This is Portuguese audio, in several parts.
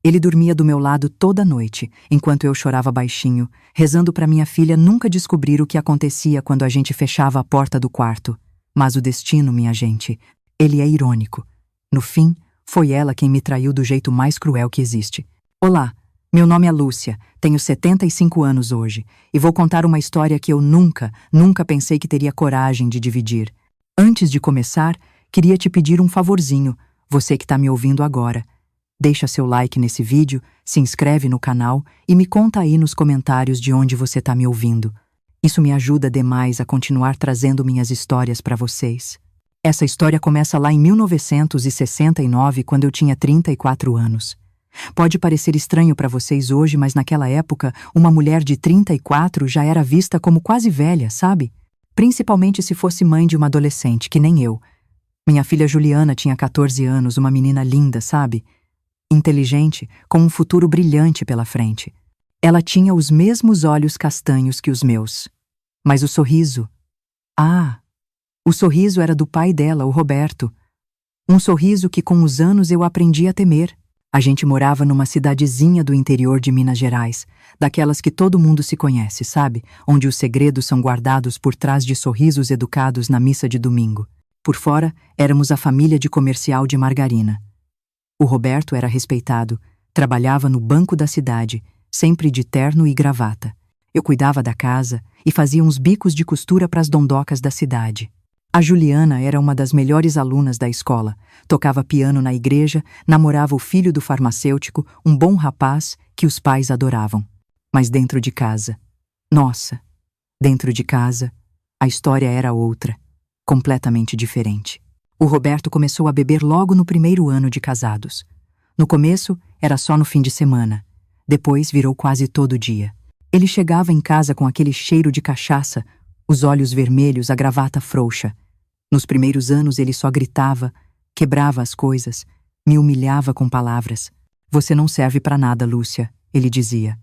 Ele dormia do meu lado toda noite, enquanto eu chorava baixinho, rezando para minha filha nunca descobrir o que acontecia quando a gente fechava a porta do quarto. Mas o destino, minha gente, ele é irônico. No fim, foi ela quem me traiu do jeito mais cruel que existe. Olá, meu nome é Lúcia, tenho 75 anos hoje, e vou contar uma história que eu nunca pensei que teria coragem de dividir. Antes de começar, queria te pedir um favorzinho, você que está me ouvindo agora. Deixa seu like nesse vídeo, se inscreve no canal e me conta aí nos comentários de onde você está me ouvindo. Isso me ajuda demais a continuar trazendo minhas histórias para vocês. Essa história começa lá em 1969, quando eu tinha 34 anos. Pode parecer estranho para vocês hoje, mas naquela época, uma mulher de 34 já era vista como quase velha, sabe? Principalmente se fosse mãe de uma adolescente, que nem eu. Minha filha Juliana tinha 14 anos, uma menina linda, sabe? Inteligente, com um futuro brilhante pela frente. Ela tinha os mesmos olhos castanhos que os meus. Mas o sorriso... o sorriso era do pai dela, o Roberto. Um sorriso que com os anos eu aprendi a temer. A gente morava numa cidadezinha do interior de Minas Gerais, daquelas que todo mundo se conhece, sabe? Onde os segredos são guardados por trás de sorrisos educados na missa de domingo. Por fora, éramos a família de comercial de margarina. O Roberto era respeitado, trabalhava no banco da cidade, sempre de terno e gravata. Eu cuidava da casa e fazia uns bicos de costura para as dondocas da cidade. A Juliana era uma das melhores alunas da escola, tocava piano na igreja, namorava o filho do farmacêutico, um bom rapaz que os pais adoravam. Mas dentro de casa, dentro de casa, a história era outra, completamente diferente. O Roberto começou a beber logo no primeiro ano de casados. No começo, era só no fim de semana. Depois, virou quase todo dia. Ele chegava em casa com aquele cheiro de cachaça, os olhos vermelhos, a gravata frouxa. Nos primeiros anos, ele só gritava, quebrava as coisas, me humilhava com palavras. Você não serve para nada, Lúcia, ele dizia.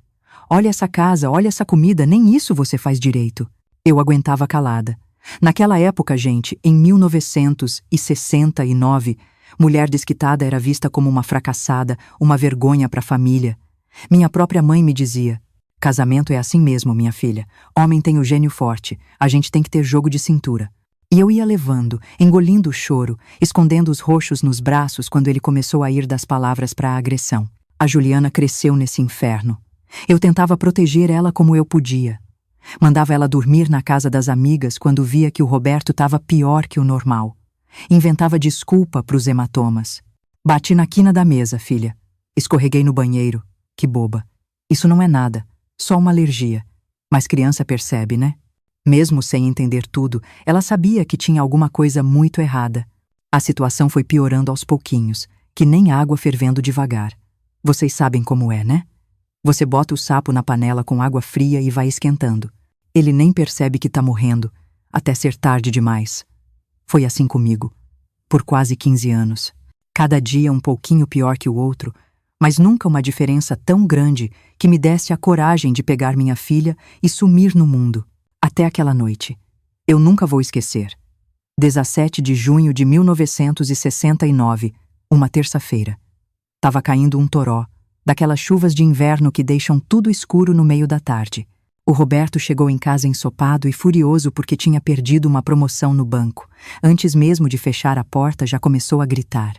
Olha essa casa, olha essa comida, nem isso você faz direito. Eu aguentava calada. Naquela época, gente, em 1969, mulher desquitada era vista como uma fracassada, uma vergonha para a família. Minha própria mãe me dizia: casamento é assim mesmo, minha filha. Homem tem o gênio forte, a gente tem que ter jogo de cintura. E eu ia levando, engolindo o choro, escondendo os roxos nos braços quando ele começou a ir das palavras para a agressão. A Juliana cresceu nesse inferno. Eu tentava proteger ela como eu podia. Mandava ela dormir na casa das amigas quando via que o Roberto estava pior que o normal. Inventava desculpa para os hematomas. Bati na quina da mesa, filha. Escorreguei no banheiro. Que boba. Isso não é nada, só uma alergia. Mas criança percebe, né? Mesmo sem entender tudo, ela sabia que tinha alguma coisa muito errada. A situação foi piorando aos pouquinhos, que nem água fervendo devagar. Vocês sabem como é, né? Você bota o sapo na panela com água fria e vai esquentando. Ele nem percebe que tá morrendo, até ser tarde demais. Foi assim comigo, por quase 15 anos. Cada dia um pouquinho pior que o outro, mas nunca uma diferença tão grande que me desse a coragem de pegar minha filha e sumir no mundo. Até aquela noite. Eu nunca vou esquecer. 17 de junho de 1969, uma terça-feira. Tava caindo um toró, daquelas chuvas de inverno que deixam tudo escuro no meio da tarde. O Roberto chegou em casa ensopado e furioso porque tinha perdido uma promoção no banco. Antes mesmo de fechar a porta, já começou a gritar.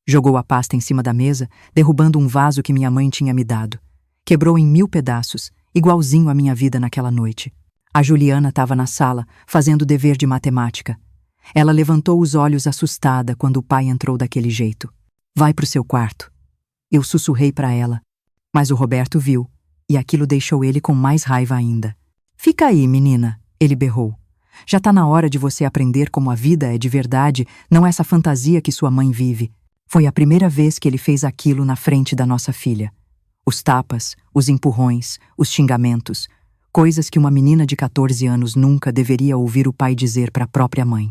Jogou a pasta em cima da mesa, derrubando um vaso que minha mãe tinha me dado. Quebrou em 1000 pedaços, igualzinho à minha vida naquela noite. A Juliana estava na sala, fazendo o dever de matemática. Ela levantou os olhos assustada quando o pai entrou daquele jeito. Vai pro seu quarto. Eu sussurrei para ela, mas o Roberto viu, e aquilo deixou ele com mais raiva ainda. Fica aí, menina, ele berrou. Já tá na hora de você aprender como a vida é de verdade, não essa fantasia que sua mãe vive. Foi a primeira vez que ele fez aquilo na frente da nossa filha. Os tapas, os empurrões, os xingamentos, coisas que uma menina de 14 anos nunca deveria ouvir o pai dizer para a própria mãe.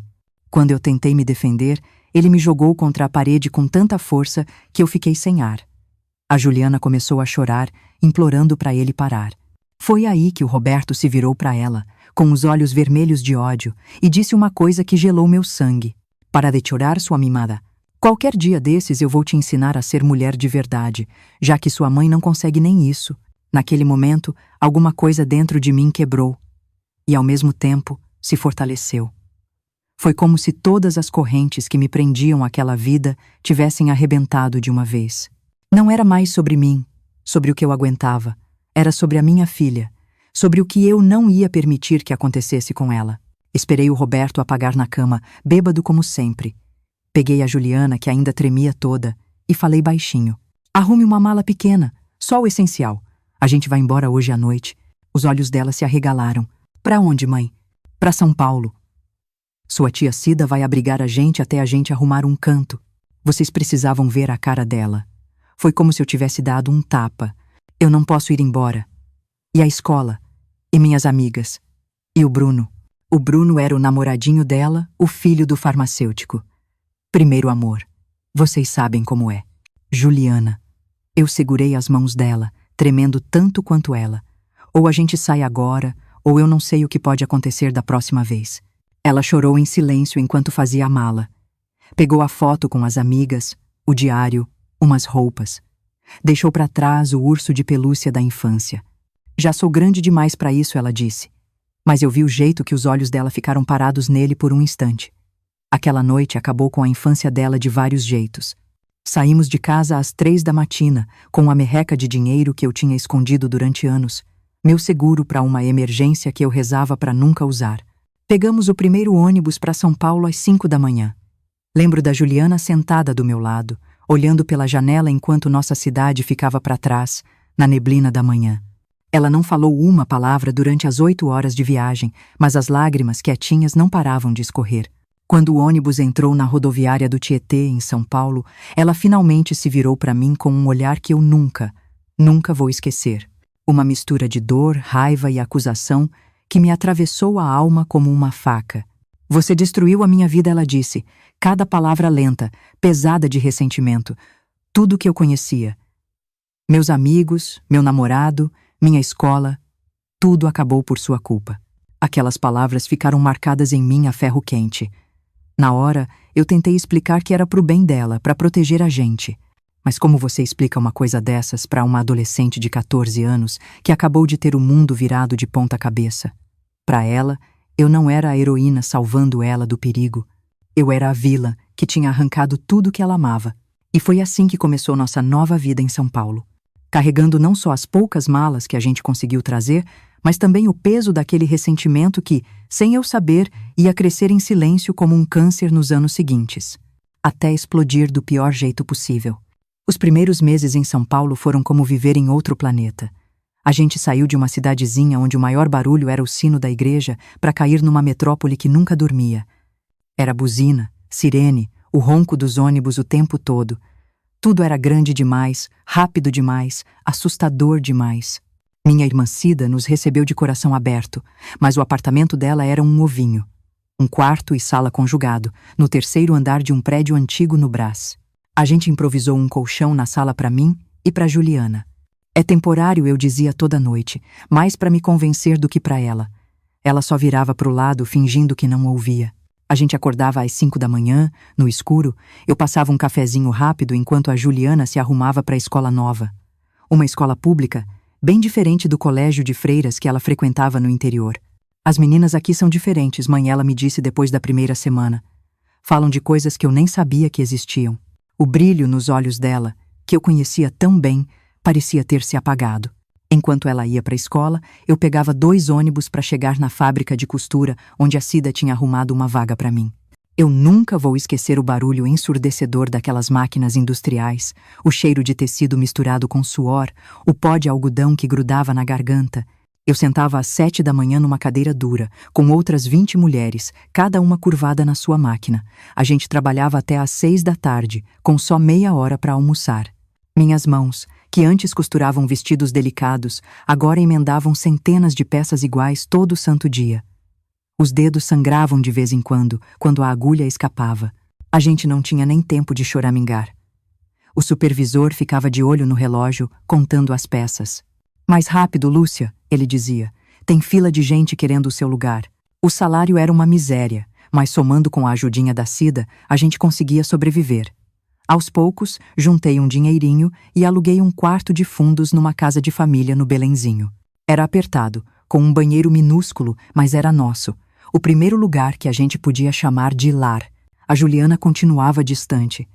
Quando eu tentei me defender, ele me jogou contra a parede com tanta força que eu fiquei sem ar. A Juliana começou a chorar, implorando para ele parar. Foi aí que o Roberto se virou para ela, com os olhos vermelhos de ódio, e disse uma coisa que gelou meu sangue. Para de chorar, sua mimada. Qualquer dia desses eu vou te ensinar a ser mulher de verdade, já que sua mãe não consegue nem isso. Naquele momento, alguma coisa dentro de mim quebrou e, ao mesmo tempo, se fortaleceu. Foi como se todas as correntes que me prendiam àquela vida tivessem arrebentado de uma vez. Não era mais sobre mim, sobre o que eu aguentava. Era sobre a minha filha, sobre o que eu não ia permitir que acontecesse com ela. Esperei o Roberto apagar na cama, bêbado como sempre. Peguei a Juliana, que ainda tremia toda, e falei baixinho. Arrume uma mala pequena, só o essencial. A gente vai embora hoje à noite. Os olhos dela se arregalaram. Pra onde, mãe? Pra São Paulo. Sua tia Cida vai abrigar a gente até a gente arrumar um canto. Vocês precisavam ver a cara dela. Foi como se eu tivesse dado um tapa. Eu não posso ir embora. E a escola? E minhas amigas? E o Bruno? O Bruno era o namoradinho dela, o filho do farmacêutico. Primeiro amor. Vocês sabem como é. Juliana. Eu segurei as mãos dela, tremendo tanto quanto ela. Ou a gente sai agora, ou eu não sei o que pode acontecer da próxima vez. Ela chorou em silêncio enquanto fazia a mala. Pegou a foto com as amigas, o diário, umas roupas. Deixou para trás o urso de pelúcia da infância. Já sou grande demais para isso, ela disse. Mas eu vi o jeito que os olhos dela ficaram parados nele por um instante. Aquela noite acabou com a infância dela de vários jeitos. Saímos de casa às 3 da matina, com a merreca de dinheiro que eu tinha escondido durante anos, meu seguro para uma emergência que eu rezava para nunca usar. Pegamos o primeiro ônibus para São Paulo às 5 da manhã. Lembro da Juliana sentada do meu lado, olhando pela janela enquanto nossa cidade ficava para trás, na neblina da manhã. Ela não falou uma palavra durante as 8 horas de viagem, mas as lágrimas quietinhas não paravam de escorrer. Quando o ônibus entrou na rodoviária do Tietê, em São Paulo, ela finalmente se virou para mim com um olhar que eu nunca vou esquecer. Uma mistura de dor, raiva e acusação que me atravessou a alma como uma faca. Você destruiu a minha vida, ela disse, cada palavra lenta, pesada de ressentimento, tudo que eu conhecia. Meus amigos, meu namorado, minha escola, tudo acabou por sua culpa. Aquelas palavras ficaram marcadas em mim a ferro quente. Na hora, eu tentei explicar que era pro bem dela, para proteger a gente. Mas como você explica uma coisa dessas para uma adolescente de 14 anos que acabou de ter o mundo virado de ponta cabeça? Para ela, eu não era a heroína salvando ela do perigo. Eu era a vilã que tinha arrancado tudo que ela amava. E foi assim que começou nossa nova vida em São Paulo. Carregando não só as poucas malas que a gente conseguiu trazer, mas também o peso daquele ressentimento que, sem eu saber, ia crescer em silêncio como um câncer nos anos seguintes, até explodir do pior jeito possível. Os primeiros meses em São Paulo foram como viver em outro planeta. A gente saiu de uma cidadezinha onde o maior barulho era o sino da igreja para cair numa metrópole que nunca dormia. Era buzina, sirene, o ronco dos ônibus o tempo todo. Tudo era grande demais, rápido demais, assustador demais. Minha irmã Cida nos recebeu de coração aberto, mas o apartamento dela era um ovinho. Um quarto e sala conjugado, no terceiro andar de um prédio antigo no Brás. A gente improvisou um colchão na sala para mim e para Juliana. É temporário, eu dizia toda noite, mais para me convencer do que para ela. Ela só virava pro lado, fingindo que não ouvia. A gente acordava às 5 da manhã, no escuro, eu passava um cafezinho rápido enquanto a Juliana se arrumava para a escola nova. Uma escola pública, bem diferente do colégio de freiras que ela frequentava no interior. As meninas aqui são diferentes, mãe, ela me disse depois da primeira semana. Falam de coisas que eu nem sabia que existiam. O brilho nos olhos dela, que eu conhecia tão bem, parecia ter se apagado. Enquanto ela ia para a escola, eu pegava 2 ônibus para chegar na fábrica de costura onde a Cida tinha arrumado uma vaga para mim. Eu nunca vou esquecer o barulho ensurdecedor daquelas máquinas industriais, o cheiro de tecido misturado com suor, o pó de algodão que grudava na garganta. Eu sentava às 7 da manhã numa cadeira dura, com outras 20 mulheres, cada uma curvada na sua máquina. A gente trabalhava até às 6 da tarde, com só meia hora para almoçar. Minhas mãos, que antes costuravam vestidos delicados, agora emendavam centenas de peças iguais todo santo dia. Os dedos sangravam de vez em quando a agulha escapava. A gente não tinha nem tempo de choramingar. O supervisor ficava de olho no relógio, contando as peças. Mais rápido, Lúcia, ele dizia. Tem fila de gente querendo o seu lugar. O salário era uma miséria, mas somando com a ajudinha da Cida, a gente conseguia sobreviver. Aos poucos, juntei um dinheirinho e aluguei um quarto de fundos numa casa de família no Belenzinho. Era apertado, com um banheiro minúsculo, mas era nosso. O primeiro lugar que a gente podia chamar de lar. A Juliana continuava distante.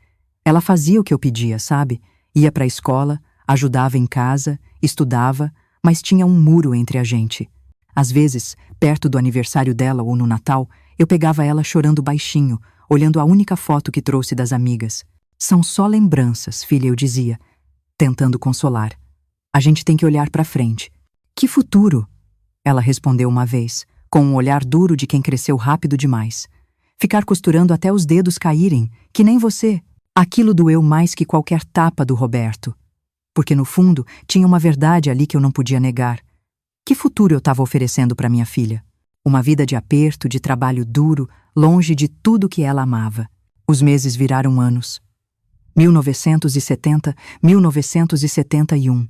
Ela fazia o que eu pedia, sabe? Ia para a escola, ajudava em casa, estudava, mas tinha um muro entre a gente. Às vezes, perto do aniversário dela ou no Natal, eu pegava ela chorando baixinho, olhando a única foto que trouxe das amigas. São só lembranças, filha, eu dizia, tentando consolar. A gente tem que olhar para frente. Que futuro? Ela respondeu uma vez, com um olhar duro de quem cresceu rápido demais. Ficar costurando até os dedos caírem, que nem você. Aquilo doeu mais que qualquer tapa do Roberto. Porque no fundo, tinha uma verdade ali que eu não podia negar. Que futuro eu estava oferecendo para minha filha? Uma vida de aperto, de trabalho duro, longe de tudo que ela amava. Os meses viraram anos. 1970, 1971.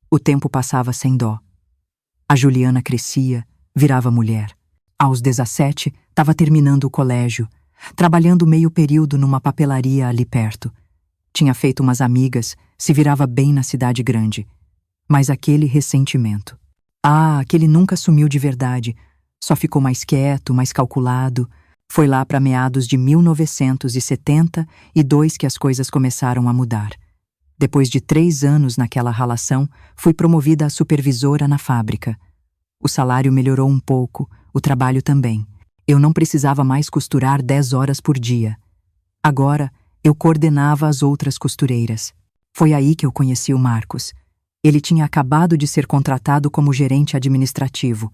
O tempo passava sem dó. A Juliana crescia, virava mulher. Aos 17, estava terminando o colégio, trabalhando meio período numa papelaria ali perto. Tinha feito umas amigas, se virava bem na cidade grande. Mas aquele ressentimento. Aquele nunca sumiu de verdade. Só ficou mais quieto, mais calculado. Foi lá para meados de 1972 que as coisas começaram a mudar. Depois de 3 anos naquela relação, fui promovida a supervisora na fábrica. O salário melhorou um pouco, o trabalho também. Eu não precisava mais costurar 10 horas por dia. Agora, eu coordenava as outras costureiras. Foi aí que eu conheci o Marcos. Ele tinha acabado de ser contratado como gerente administrativo.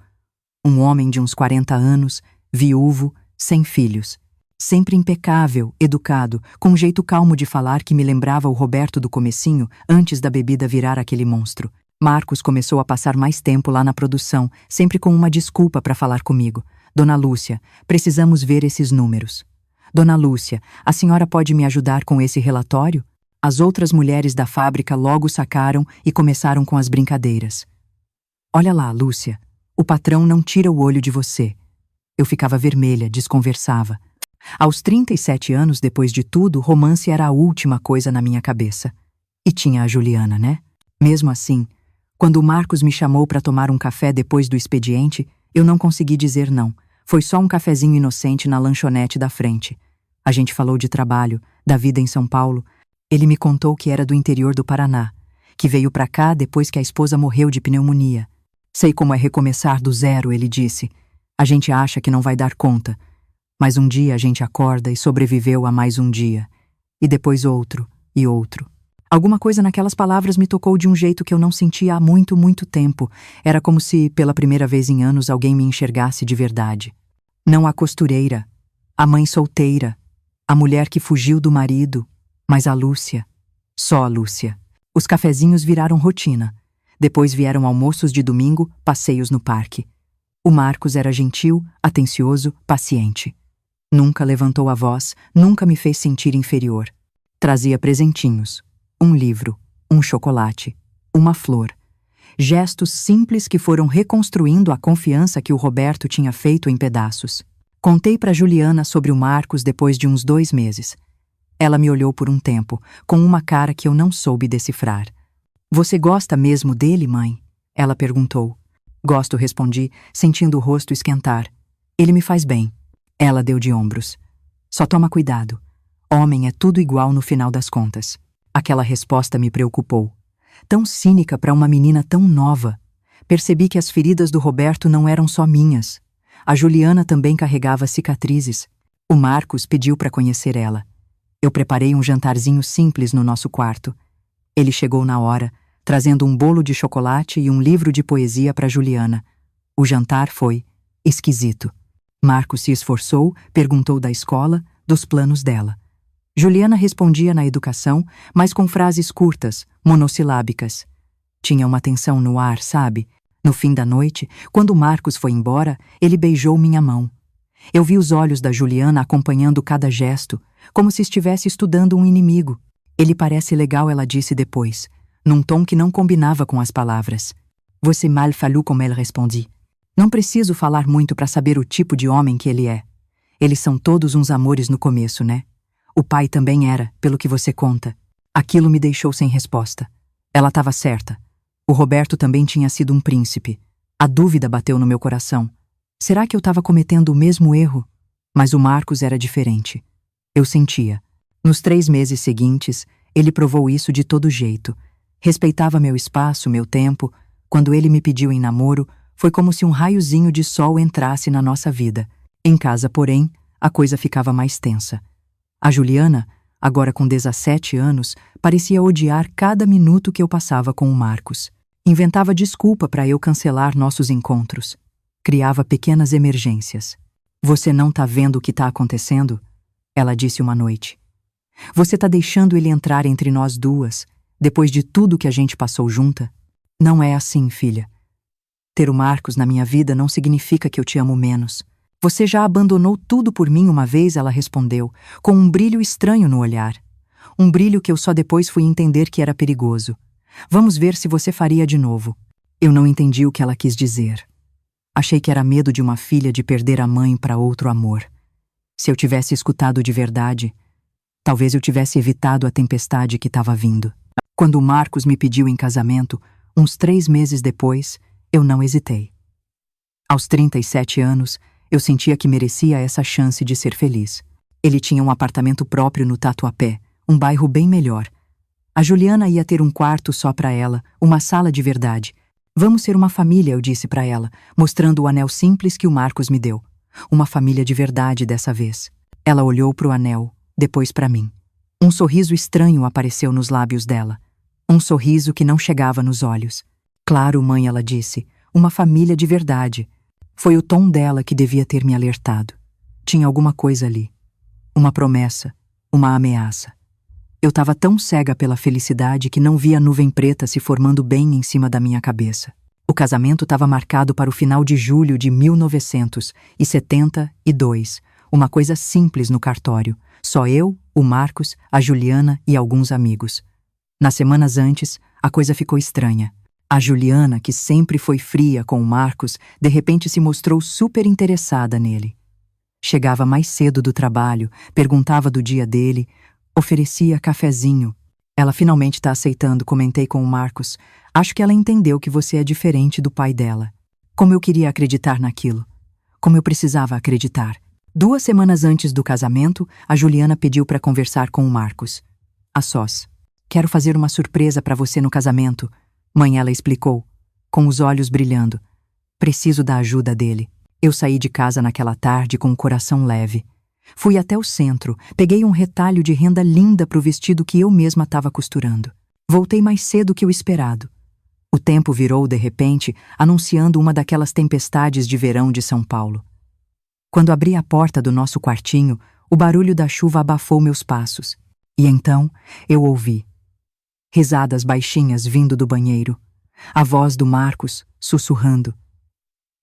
Um homem de uns 40 anos, viúvo, sem filhos. Sempre impecável, educado, com um jeito calmo de falar que me lembrava o Roberto do comecinho, antes da bebida virar aquele monstro. Marcos começou a passar mais tempo lá na produção, sempre com uma desculpa para falar comigo. Dona Lúcia, precisamos ver esses números. Dona Lúcia, a senhora pode me ajudar com esse relatório? As outras mulheres da fábrica logo sacaram e começaram com as brincadeiras. Olha lá, Lúcia, o patrão não tira o olho de você. Eu ficava vermelha, desconversava. Aos 37 anos, depois de tudo, romance era a última coisa na minha cabeça. E tinha a Juliana, né? Mesmo assim, quando o Marcos me chamou para tomar um café depois do expediente, eu não consegui dizer não. Foi só um cafezinho inocente na lanchonete da frente. A gente falou de trabalho, da vida em São Paulo. Ele me contou que era do interior do Paraná, que veio para cá depois que a esposa morreu de pneumonia. Sei como é recomeçar do zero, ele disse. A gente acha que não vai dar conta, mas um dia a gente acorda e sobreviveu a mais um dia, e depois outro e outro. Alguma coisa naquelas palavras me tocou de um jeito que eu não sentia há muito, muito tempo. Era como se, pela primeira vez em anos, alguém me enxergasse de verdade. Não a costureira, a mãe solteira, a mulher que fugiu do marido, mas a Lúcia. Só a Lúcia. Os cafezinhos viraram rotina. Depois vieram almoços de domingo, passeios no parque. O Marcos era gentil, atencioso, paciente. Nunca levantou a voz, nunca me fez sentir inferior. Trazia presentinhos, um livro, um chocolate, uma flor. Gestos simples que foram reconstruindo a confiança que o Roberto tinha feito em pedaços. Contei para Juliana sobre o Marcos depois de uns 2 meses. Ela me olhou por um tempo, com uma cara que eu não soube decifrar. Você gosta mesmo dele, mãe? Ela perguntou. Gosto, respondi, sentindo o rosto esquentar. Ele me faz bem. Ela deu de ombros. Só toma cuidado. Homem é tudo igual no final das contas. Aquela resposta me preocupou. Tão cínica para uma menina tão nova. Percebi que as feridas do Roberto não eram só minhas. A Juliana também carregava cicatrizes. O Marcos pediu para conhecer ela. Eu preparei um jantarzinho simples no nosso quarto. Ele chegou na hora, trazendo um bolo de chocolate e um livro de poesia para Juliana. O jantar foi esquisito. Marcos se esforçou, perguntou da escola, dos planos dela. Juliana respondia na educação, mas com frases curtas, monossilábicas. Tinha uma tensão no ar, sabe? No fim da noite, quando Marcos foi embora, ele beijou minha mão. Eu vi os olhos da Juliana acompanhando cada gesto, como se estivesse estudando um inimigo. Ele parece legal, ela disse depois, num tom que não combinava com as palavras. Você mal falou, como elle respondi. Não preciso falar muito para saber o tipo de homem que ele é. Eles são todos uns amores no começo, né? O pai também era, pelo que você conta. Aquilo me deixou sem resposta. Ela estava certa. O Roberto também tinha sido um príncipe. A dúvida bateu no meu coração. Será que eu estava cometendo o mesmo erro? Mas o Marcos era diferente. Eu sentia. Nos 3 meses seguintes, ele provou isso de todo jeito. Respeitava meu espaço, meu tempo. Quando ele me pediu em namoro, foi como se um raiozinho de sol entrasse na nossa vida. Em casa, porém, a coisa ficava mais tensa. A Juliana, agora com 17 anos, parecia odiar cada minuto que eu passava com o Marcos. Inventava desculpa para eu cancelar nossos encontros. Criava pequenas emergências. Você não tá vendo o que tá acontecendo? Ela disse uma noite. Você tá deixando ele entrar entre nós duas, depois de tudo que a gente passou junta? Não é assim, filha. Ter o Marcos na minha vida não significa que eu te amo menos. Você já abandonou tudo por mim uma vez, ela respondeu, com um brilho estranho no olhar. Um brilho que eu só depois fui entender que era perigoso. Vamos ver se você faria de novo. Eu não entendi o que ela quis dizer. Achei que era medo de uma filha de perder a mãe para outro amor. Se eu tivesse escutado de verdade, talvez eu tivesse evitado a tempestade que estava vindo. Quando o Marcos me pediu em casamento, uns 3 meses depois, eu não hesitei. Aos 37 anos, eu sentia que merecia essa chance de ser feliz. Ele tinha um apartamento próprio no Tatuapé, um bairro bem melhor. A Juliana ia ter um quarto só para ela, uma sala de verdade. Vamos ser uma família, eu disse para ela, mostrando o anel simples que o Marcos me deu. Uma família de verdade dessa vez. Ela olhou para o anel, depois para mim. Um sorriso estranho apareceu nos lábios dela. Um sorriso que não chegava nos olhos. Claro, mãe, ela disse, uma família de verdade. Foi o tom dela que devia ter me alertado. Tinha alguma coisa ali. Uma promessa, uma ameaça. Eu estava tão cega pela felicidade que não via a nuvem preta se formando bem em cima da minha cabeça. O casamento estava marcado para o final de julho de 1972, uma coisa simples no cartório. Só eu, o Marcos, a Juliana e alguns amigos. Nas semanas antes, a coisa ficou estranha. A Juliana, que sempre foi fria com o Marcos, de repente se mostrou super interessada nele. Chegava mais cedo do trabalho, perguntava do dia dele, oferecia cafezinho. Ela finalmente está aceitando, comentei com o Marcos. Acho que ela entendeu que você é diferente do pai dela. Como eu queria acreditar naquilo. Como eu precisava acreditar. 2 semanas antes do casamento, a Juliana pediu para conversar com o Marcos. A sós. Quero fazer uma surpresa para você no casamento. Mãe, ela explicou, com os olhos brilhando. Preciso da ajuda dele. Eu saí de casa naquela tarde com o coração leve. Fui até o centro, peguei um retalho de renda linda para o vestido que eu mesma estava costurando. Voltei mais cedo que o esperado. O tempo virou, de repente, anunciando uma daquelas tempestades de verão de São Paulo. Quando abri a porta do nosso quartinho, o barulho da chuva abafou meus passos. E então, eu ouvi. Risadas baixinhas vindo do banheiro. A voz do Marcos, sussurrando.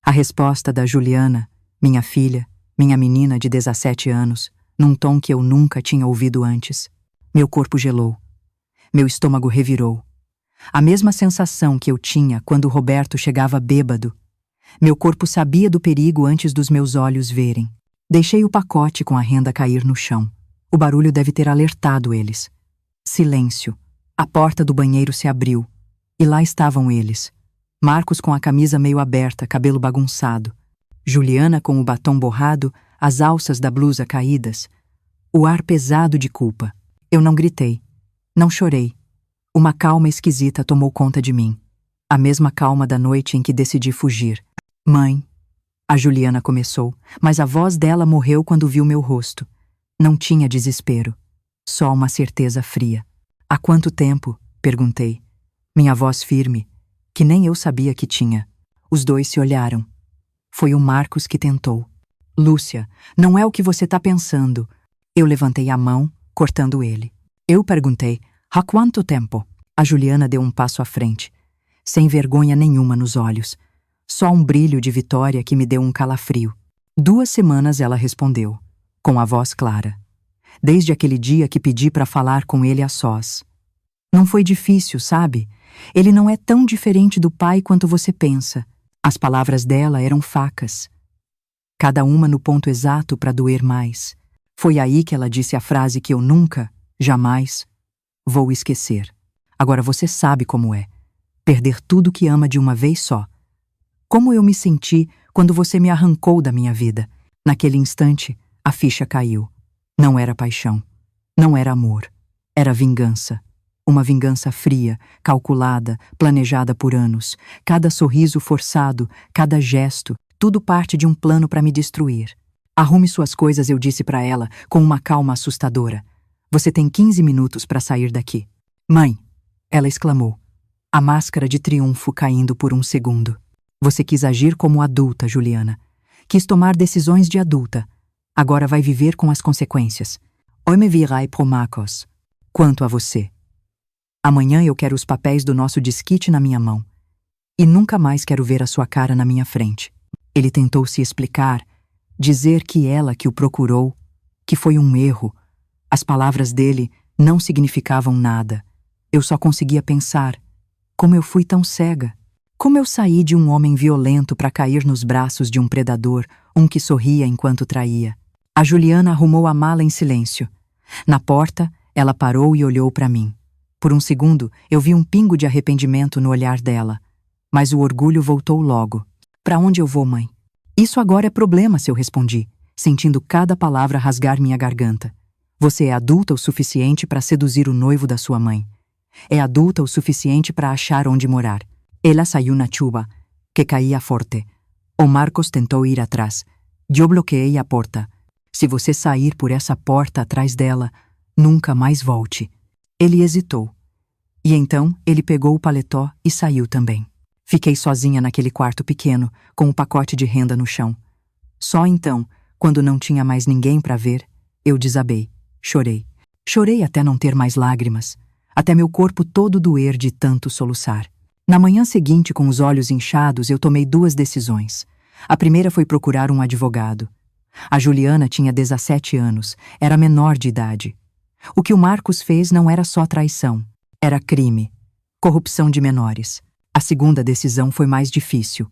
A resposta da Juliana, minha filha, minha menina de 17 anos, num tom que eu nunca tinha ouvido antes. Meu corpo gelou. Meu estômago revirou. A mesma sensação que eu tinha quando o Roberto chegava bêbado. Meu corpo sabia do perigo antes dos meus olhos verem. Deixei o pacote com a renda cair no chão. O barulho deve ter alertado eles. Silêncio. A porta do banheiro se abriu. E lá estavam eles. Marcos com a camisa meio aberta, cabelo bagunçado. Juliana com o batom borrado, as alças da blusa caídas. O ar pesado de culpa. Eu não gritei. Não chorei. Uma calma esquisita tomou conta de mim. A mesma calma da noite em que decidi fugir. Mãe, a Juliana começou, mas a voz dela morreu quando viu meu rosto. Não tinha desespero. Só uma certeza fria. Há quanto tempo? Perguntei. Minha voz firme, que nem eu sabia que tinha. Os dois se olharam. Foi o Marcos que tentou. Lúcia, não é o que você tá pensando. Eu levantei a mão, cortando ele. Eu perguntei, há quanto tempo? A Juliana deu um passo à frente, sem vergonha nenhuma nos olhos. Só um brilho de vitória que me deu um calafrio. 2 semanas, ela respondeu, com a voz clara. Desde aquele dia que pedi para falar com ele a sós. Não foi difícil, sabe? Ele não é tão diferente do pai quanto você pensa. As palavras dela eram facas. Cada uma no ponto exato para doer mais. Foi aí que ela disse a frase que eu nunca, jamais, vou esquecer. Agora você sabe como é. Perder tudo que ama de uma vez só. Como eu me senti quando você me arrancou da minha vida. Naquele instante, a ficha caiu. Não era paixão. Não era amor. Era vingança. Uma vingança fria, calculada, planejada por anos. Cada sorriso forçado, cada gesto, tudo parte de um plano para me destruir. Arrume suas coisas, eu disse para ela, com uma calma assustadora. Você tem 15 minutos para sair daqui. Mãe, ela exclamou, a máscara de triunfo caindo por um segundo. Você quis agir como adulta, Juliana. Quis tomar decisões de adulta. Agora vai viver com as consequências. Oi me virai pro Marcos. Quanto a você. Amanhã eu quero os papéis do nosso desquite na minha mão. E nunca mais quero ver a sua cara na minha frente. Ele tentou se explicar, dizer que ela que o procurou, que foi um erro. As palavras dele não significavam nada. Eu só conseguia pensar, como eu fui tão cega. Como eu saí de um homem violento para cair nos braços de um predador, um que sorria enquanto traía. A Juliana arrumou a mala em silêncio. Na porta, ela parou e olhou para mim. Por um segundo, eu vi um pingo de arrependimento no olhar dela. Mas o orgulho voltou logo. Para onde eu vou, mãe? Isso agora é problema, eu respondi, sentindo cada palavra rasgar minha garganta. Você é adulta o suficiente para seduzir o noivo da sua mãe. É adulta o suficiente para achar onde morar. Ela saiu na chuva, que caía forte. O Marcos tentou ir atrás. Eu bloqueei a porta. Se você sair por essa porta atrás dela, nunca mais volte. Ele hesitou. E então ele pegou o paletó e saiu também. Fiquei sozinha naquele quarto pequeno, com o pacote de renda no chão. Só então, quando não tinha mais ninguém para ver, eu desabei. Chorei. Chorei até não ter mais lágrimas. Até meu corpo todo doer de tanto soluçar. Na manhã seguinte, com os olhos inchados, eu tomei 2 decisões. A primeira foi procurar um advogado. A Juliana tinha 17 anos, era menor de idade. O que o Marcos fez não era só traição, era crime, corrupção de menores. A segunda decisão foi mais difícil.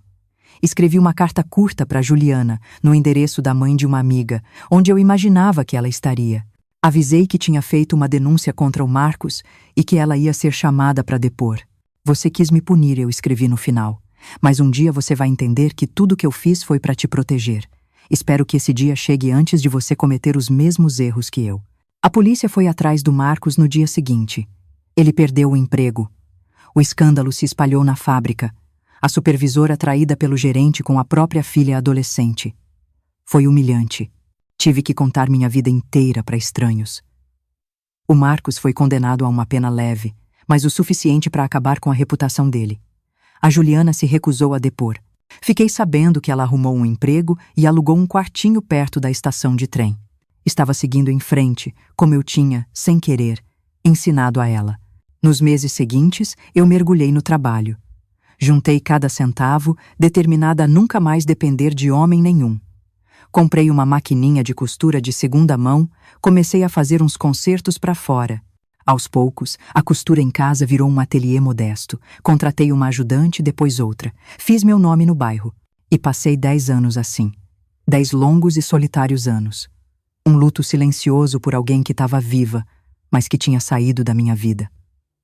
Escrevi uma carta curta para Juliana, no endereço da mãe de uma amiga, onde eu imaginava que ela estaria. Avisei que tinha feito uma denúncia contra o Marcos e que ela ia ser chamada para depor. Você quis me punir, eu escrevi no final. Mas um dia você vai entender que tudo que eu fiz foi para te proteger. Espero que esse dia chegue antes de você cometer os mesmos erros que eu. A polícia foi atrás do Marcos no dia seguinte. Ele perdeu o emprego. O escândalo se espalhou na fábrica. A supervisora traída pelo gerente com a própria filha adolescente. Foi humilhante. Tive que contar minha vida inteira para estranhos. O Marcos foi condenado a uma pena leve, mas o suficiente para acabar com a reputação dele. A Juliana se recusou a depor. Fiquei sabendo que ela arrumou um emprego e alugou um quartinho perto da estação de trem. Estava seguindo em frente, como eu tinha, sem querer, ensinado a ela. Nos meses seguintes, eu mergulhei no trabalho. Juntei cada centavo, determinada a nunca mais depender de homem nenhum. Comprei uma maquininha de costura de segunda mão, comecei a fazer uns concertos para fora. Aos poucos, a costura em casa virou um ateliê modesto. Contratei uma ajudante, depois outra. Fiz meu nome no bairro. E passei 10 anos assim. 10 longos e solitários anos. Um luto silencioso por alguém que estava viva, mas que tinha saído da minha vida.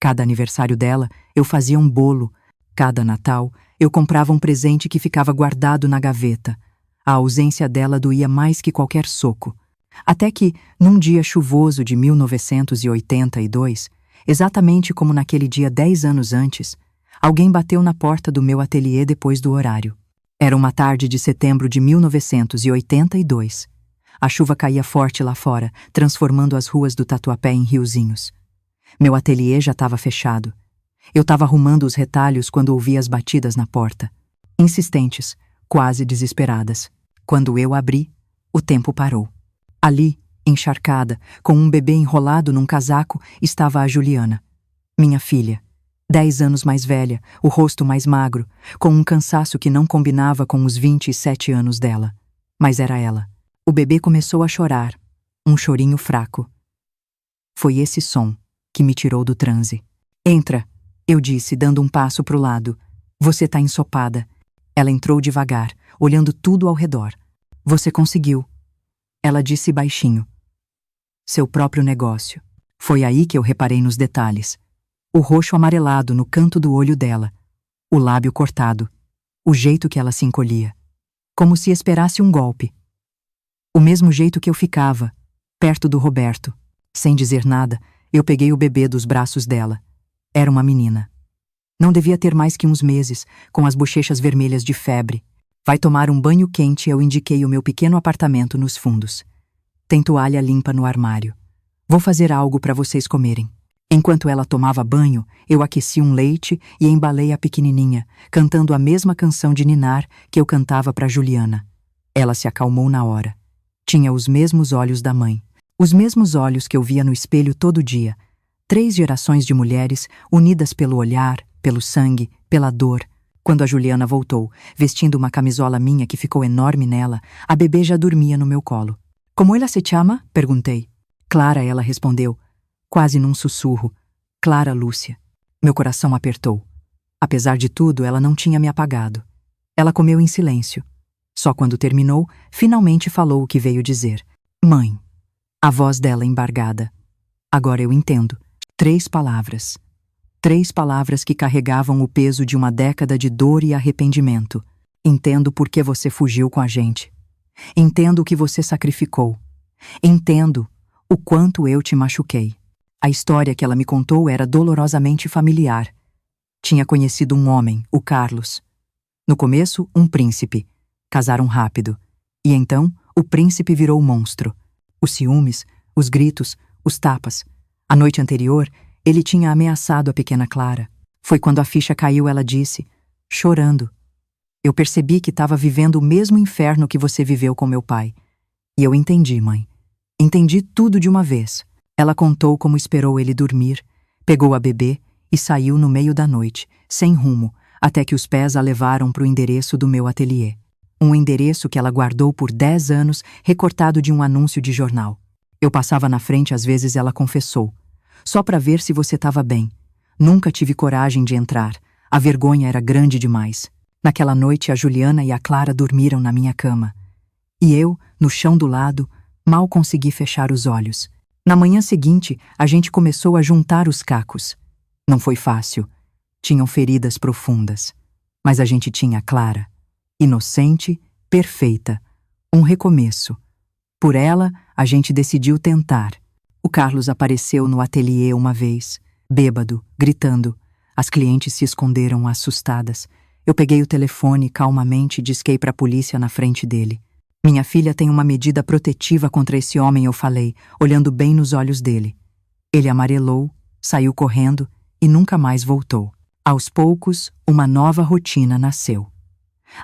Cada aniversário dela, eu fazia um bolo. Cada Natal, eu comprava um presente que ficava guardado na gaveta. A ausência dela doía mais que qualquer soco. Até que, num dia chuvoso de 1982, exatamente como naquele dia 10 anos antes, alguém bateu na porta do meu ateliê depois do horário. Era uma tarde de setembro de 1982. A chuva caía forte lá fora, transformando as ruas do Tatuapé em riozinhos. Meu ateliê já estava fechado. Eu estava arrumando os retalhos quando ouvi as batidas na porta. Insistentes, quase desesperadas. Quando eu abri, o tempo parou. Ali, encharcada, com um bebê enrolado num casaco, estava a Juliana. Minha filha. 10 anos mais velha, o rosto mais magro, com um cansaço que não combinava com os 27 anos dela. Mas era ela. O bebê começou a chorar, um chorinho fraco. Foi esse som que me tirou do transe. Entra, eu disse, dando um passo pro lado. Você tá ensopada. Ela entrou devagar, olhando tudo ao redor. Você conseguiu. Ela disse baixinho. seu próprio negócio. Foi aí que eu reparei nos detalhes. O roxo amarelado no canto do olho dela, o lábio cortado, o jeito que ela se encolhia, como se esperasse um golpe. O mesmo jeito que eu ficava, perto do Roberto. Sem dizer nada, eu peguei o bebê dos braços dela. Era uma menina. Não devia ter mais que uns meses, com as bochechas vermelhas de febre. Vai tomar um banho quente, eu indiquei o meu pequeno apartamento nos fundos. Tem toalha limpa no armário. Vou fazer algo para vocês comerem. Enquanto ela tomava banho, eu aqueci um leite e embalei a pequenininha, cantando a mesma canção de ninar que eu cantava para Juliana. Ela se acalmou na hora. Tinha os mesmos olhos da mãe. Os mesmos olhos que eu via no espelho todo dia. 3 gerações de mulheres unidas pelo olhar, pelo sangue, pela dor. Quando a Juliana voltou, vestindo uma camisola minha que ficou enorme nela, a bebê já dormia no meu colo. «Como ela se chama?» perguntei. «Clara», ela respondeu, quase num sussurro. «Clara Lúcia». Meu coração apertou. Apesar de tudo, ela não tinha me apagado. Ela comeu em silêncio. Só quando terminou, finalmente falou o que veio dizer. «Mãe». A voz dela embargada. Agora eu entendo. 3 palavras. 3 palavras que carregavam o peso de uma década de dor e arrependimento. Entendo por que você fugiu com a gente. Entendo o que você sacrificou. Entendo o quanto eu te machuquei. A história que ela me contou era dolorosamente familiar. Tinha conhecido um homem, o Carlos. No começo, um príncipe. Casaram rápido. E então, o príncipe virou monstro. Os ciúmes, os gritos, os tapas. A noite anterior, ele tinha ameaçado a pequena Clara. Foi quando a ficha caiu, ela disse, chorando. Eu percebi que estava vivendo o mesmo inferno que você viveu com meu pai. E eu entendi, mãe. Entendi tudo de uma vez. Ela contou como esperou ele dormir, pegou a bebê e saiu no meio da noite, sem rumo, até que os pés a levaram para o endereço do meu ateliê. Um endereço que ela guardou por 10 anos, recortado de um anúncio de jornal. Eu passava na frente, às vezes ela confessou. Só para ver se você estava bem. Nunca tive coragem de entrar. A vergonha era grande demais. Naquela noite, a Juliana e a Clara dormiram na minha cama. E eu, no chão do lado, mal consegui fechar os olhos. Na manhã seguinte, a gente começou a juntar os cacos. Não foi fácil. Tinham feridas profundas. Mas a gente tinha a Clara. Inocente, perfeita. Um recomeço. Por ela, a gente decidiu tentar. O Carlos apareceu no ateliê uma vez, bêbado, gritando. As clientes se esconderam assustadas. Eu peguei o telefone calmamente e disquei para a polícia na frente dele. Minha filha tem uma medida protetiva contra esse homem, eu falei, olhando bem nos olhos dele. Ele amarelou, saiu correndo e nunca mais voltou. Aos poucos, uma nova rotina nasceu.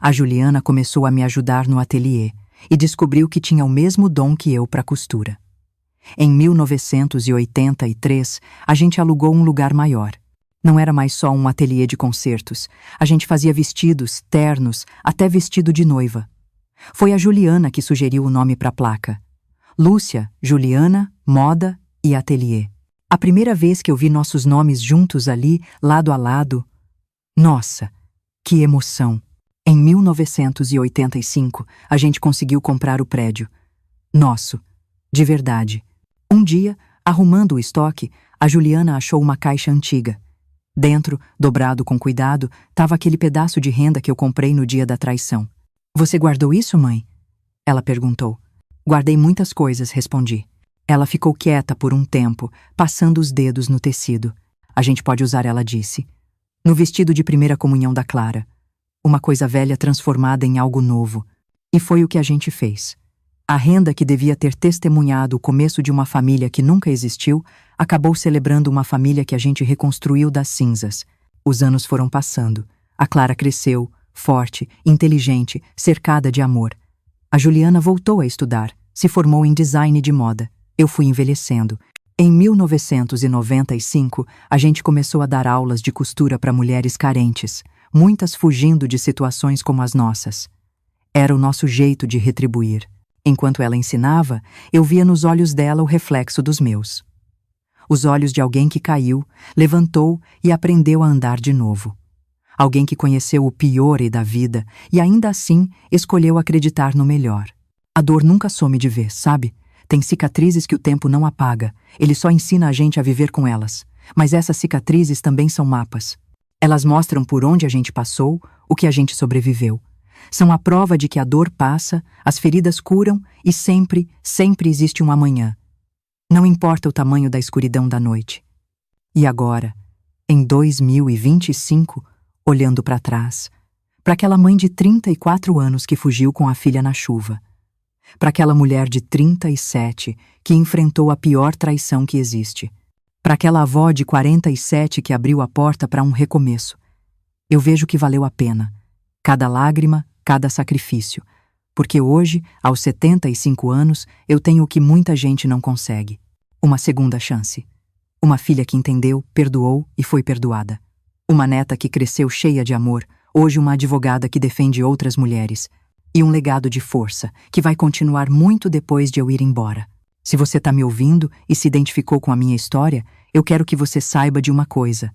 A Juliana começou a me ajudar no ateliê e descobriu que tinha o mesmo dom que eu para costura. Em 1983, a gente alugou um lugar maior. Não era mais só um ateliê de concertos. A gente fazia vestidos, ternos, até vestido de noiva. Foi a Juliana que sugeriu o nome para a placa. Lúcia, Juliana, Moda e Ateliê. A primeira vez que eu vi nossos nomes juntos ali, lado a lado... Nossa, que emoção! Em 1985, a gente conseguiu comprar o prédio. Nosso, de verdade. Um dia, arrumando o estoque, a Juliana achou uma caixa antiga. Dentro, dobrado com cuidado, estava aquele pedaço de renda que eu comprei no dia da traição. Você guardou isso, mãe? Ela perguntou. Guardei muitas coisas, respondi. Ela ficou quieta por um tempo, passando os dedos no tecido. A gente pode usar, ela disse. No vestido de primeira comunhão da Clara. Uma coisa velha transformada em algo novo. E foi o que a gente fez. A renda que devia ter testemunhado o começo de uma família que nunca existiu, acabou celebrando uma família que a gente reconstruiu das cinzas. Os anos foram passando. A Clara cresceu, forte, inteligente, cercada de amor. A Juliana voltou a estudar, se formou em design de moda. Eu fui envelhecendo. Em 1995, a gente começou a dar aulas de costura para mulheres carentes, muitas fugindo de situações como as nossas. Era o nosso jeito de retribuir. Enquanto ela ensinava, eu via nos olhos dela o reflexo dos meus. Os olhos de alguém que caiu, levantou e aprendeu a andar de novo. Alguém que conheceu o pior da vida e ainda assim escolheu acreditar no melhor. A dor nunca some de vez, sabe? Tem cicatrizes que o tempo não apaga, ele só ensina a gente a viver com elas. Mas essas cicatrizes também são mapas. Elas mostram por onde a gente passou, o que a gente sobreviveu. São a prova de que a dor passa, as feridas curam e sempre, sempre existe um amanhã. Não importa o tamanho da escuridão da noite. E agora, em 2025, olhando para trás, para aquela mãe de 34 anos que fugiu com a filha na chuva, para aquela mulher de 37 que enfrentou a pior traição que existe, para aquela avó de 47 que abriu a porta para um recomeço, eu vejo que valeu a pena, cada lágrima, cada sacrifício, porque hoje, aos 75 anos, eu tenho o que muita gente não consegue: uma segunda chance. Uma filha que entendeu, perdoou e foi perdoada. Uma neta que cresceu cheia de amor, hoje uma advogada que defende outras mulheres. E um legado de força, que vai continuar muito depois de eu ir embora. Se você está me ouvindo e se identificou com a minha história, eu quero que você saiba de uma coisa.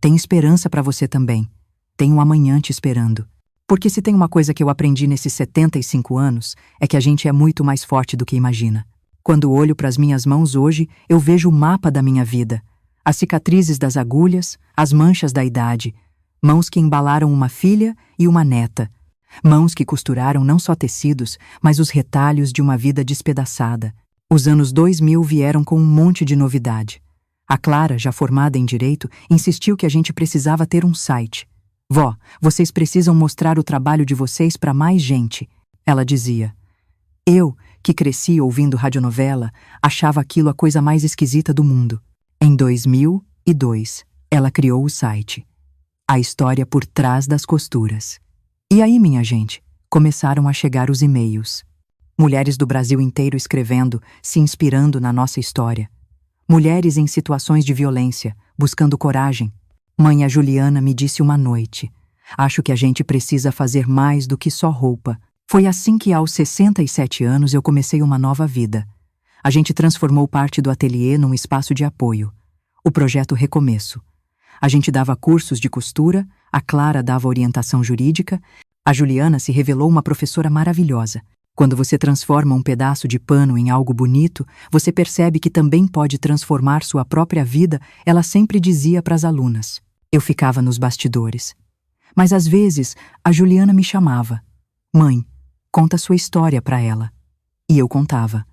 Tem esperança para você também. Tem um amanhã te esperando. Porque se tem uma coisa que eu aprendi nesses 75 anos, é que a gente é muito mais forte do que imagina. Quando olho para as minhas mãos hoje, eu vejo o mapa da minha vida. As cicatrizes das agulhas, as manchas da idade. Mãos que embalaram uma filha e uma neta. Mãos que costuraram não só tecidos, mas os retalhos de uma vida despedaçada. Os anos 2000 vieram com um monte de novidade. A Clara, já formada em Direito, insistiu que a gente precisava ter um site. Vó, vocês precisam mostrar o trabalho de vocês para mais gente, ela dizia. Eu, que cresci ouvindo radionovela, achava aquilo a coisa mais esquisita do mundo. Em 2002, ela criou o site. A história por trás das costuras. E aí, minha gente, começaram a chegar os e-mails. Mulheres do Brasil inteiro escrevendo, se inspirando na nossa história. Mulheres em situações de violência, buscando coragem. Mãe, a Juliana me disse uma noite: acho que a gente precisa fazer mais do que só roupa. Foi assim que, aos 67 anos, eu comecei uma nova vida. A gente transformou parte do ateliê num espaço de apoio. O projeto Recomeço. A gente dava cursos de costura, a Clara dava orientação jurídica, a Juliana se revelou uma professora maravilhosa. Quando você transforma um pedaço de pano em algo bonito, você percebe que também pode transformar sua própria vida, ela sempre dizia para as alunas. Eu ficava nos bastidores. Mas às vezes, a Juliana me chamava. Mãe, conta sua história para ela. E eu contava.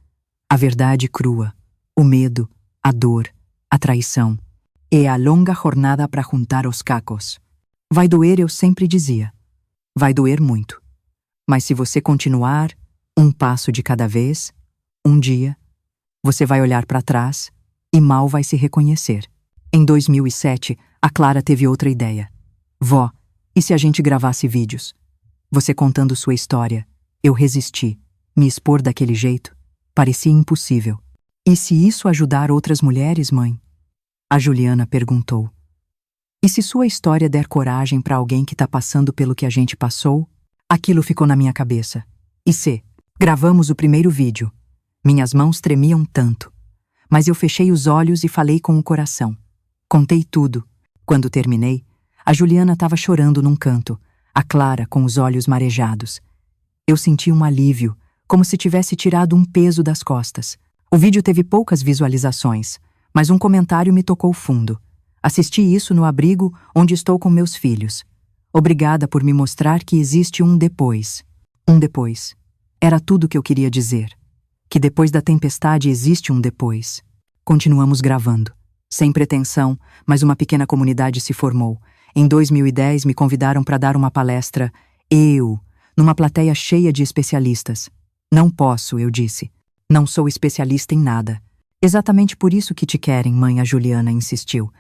A verdade crua, o medo, a dor, a traição. E a longa jornada para juntar os cacos. Vai doer, eu sempre dizia. Vai doer muito. Mas se você continuar, um passo de cada vez, um dia, você vai olhar para trás e mal vai se reconhecer. Em 2007, a Clara teve outra ideia. Vó, e se a gente gravasse vídeos? Você contando sua história. Eu resisti. Me expor daquele jeito parecia impossível. E se isso ajudar outras mulheres, mãe? A Juliana perguntou. E se sua história der coragem para alguém que está passando pelo que a gente passou? Aquilo ficou na minha cabeça. E se? Gravamos o primeiro vídeo. Minhas mãos tremiam tanto. Mas eu fechei os olhos e falei com o coração. Contei tudo. Quando terminei, a Juliana estava chorando num canto, a Clara com os olhos marejados. Eu senti um alívio, como se tivesse tirado um peso das costas. O vídeo teve poucas visualizações, mas um comentário me tocou fundo. Assisti isso no abrigo onde estou com meus filhos. Obrigada por me mostrar que existe um depois. Um depois. Era tudo o que eu queria dizer. Que depois da tempestade existe um depois. Continuamos gravando. Sem pretensão, mas uma pequena comunidade se formou. Em 2010 me convidaram para dar uma palestra, numa plateia cheia de especialistas. Não posso, eu disse. Não sou especialista em nada. Exatamente por isso que te querem, mãe, a Juliana insistiu.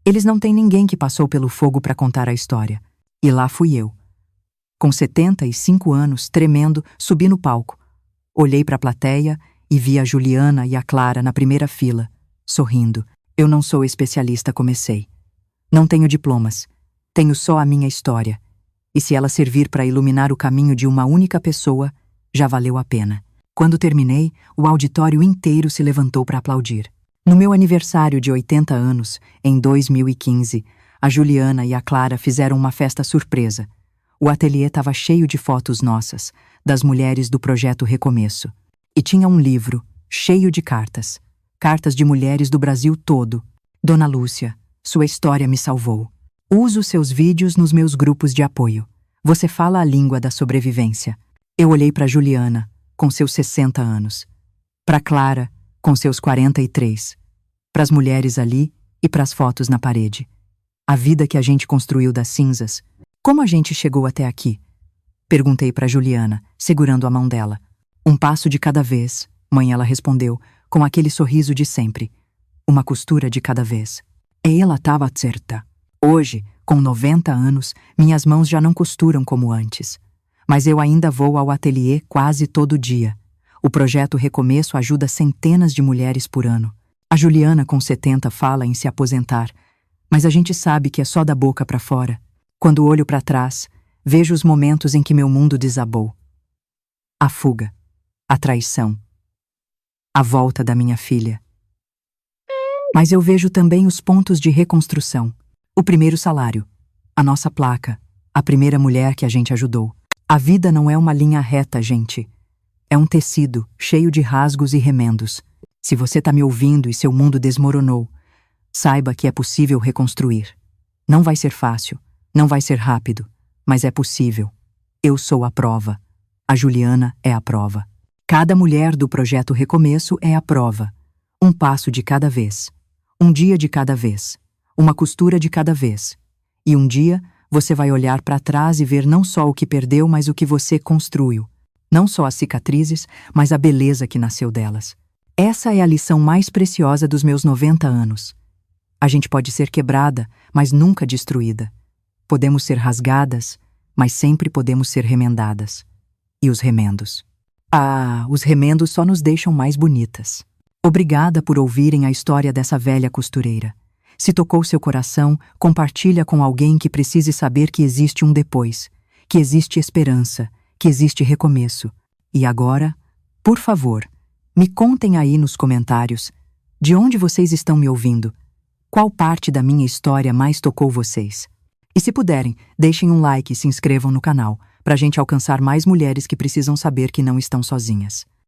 Eles não têm ninguém que passou pelo fogo para contar a história. E lá fui eu. Com 75 anos, tremendo, subi no palco. Olhei para a plateia e vi a Juliana e a Clara na primeira fila, sorrindo. Eu não sou especialista, comecei. Não tenho diplomas. Tenho só a minha história. E se ela servir para iluminar o caminho de uma única pessoa, já valeu a pena. Quando terminei, o auditório inteiro se levantou para aplaudir. No meu aniversário de 80 anos, em 2015, a Juliana e a Clara fizeram uma festa surpresa. O ateliê estava cheio de fotos nossas, das mulheres do projeto Recomeço. E tinha um livro, cheio de cartas. Cartas de mulheres do Brasil todo. Dona Lúcia, sua história me salvou. Uso seus vídeos nos meus grupos de apoio. Você fala a língua da sobrevivência. Eu olhei para Juliana, com seus 60 anos. Para Clara, com seus 43. Para as mulheres ali e para as fotos na parede. A vida que a gente construiu das cinzas. Como a gente chegou até aqui? Perguntei para Juliana, segurando a mão dela. Um passo de cada vez, mãe, ela respondeu, com aquele sorriso de sempre. Uma costura de cada vez. E ela estava certa. Hoje, com 90 anos, minhas mãos já não costuram como antes. Mas eu ainda vou ao ateliê quase todo dia. O projeto Recomeço ajuda centenas de mulheres por ano. A Juliana, com 70, fala em se aposentar. Mas a gente sabe que é só da boca para fora. Quando olho para trás, vejo os momentos em que meu mundo desabou. A fuga, a traição, a volta da minha filha. Mas eu vejo também os pontos de reconstrução. O primeiro salário, a nossa placa, a primeira mulher que a gente ajudou. A vida não é uma linha reta, gente. É um tecido cheio de rasgos e remendos. Se você tá me ouvindo e seu mundo desmoronou, saiba que é possível reconstruir. Não vai ser fácil, não vai ser rápido, mas é possível. Eu sou a prova. A Juliana é a prova. Cada mulher do projeto Recomeço é a prova. Um passo de cada vez. Um dia de cada vez. Uma costura de cada vez. E um dia você vai olhar para trás e ver não só o que perdeu, mas o que você construiu. Não só as cicatrizes, mas a beleza que nasceu delas. Essa é a lição mais preciosa dos meus 90 anos. A gente pode ser quebrada, mas nunca destruída. Podemos ser rasgadas, mas sempre podemos ser remendadas. E os remendos? Ah, os remendos só nos deixam mais bonitas. Obrigada por ouvirem a história dessa velha costureira. Se tocou seu coração, compartilha com alguém que precise saber que existe um depois, que existe esperança, que existe recomeço. E agora, por favor, me contem aí nos comentários de onde vocês estão me ouvindo. Qual parte da minha história mais tocou vocês? E se puderem, deixem um like e se inscrevam no canal, para a gente alcançar mais mulheres que precisam saber que não estão sozinhas.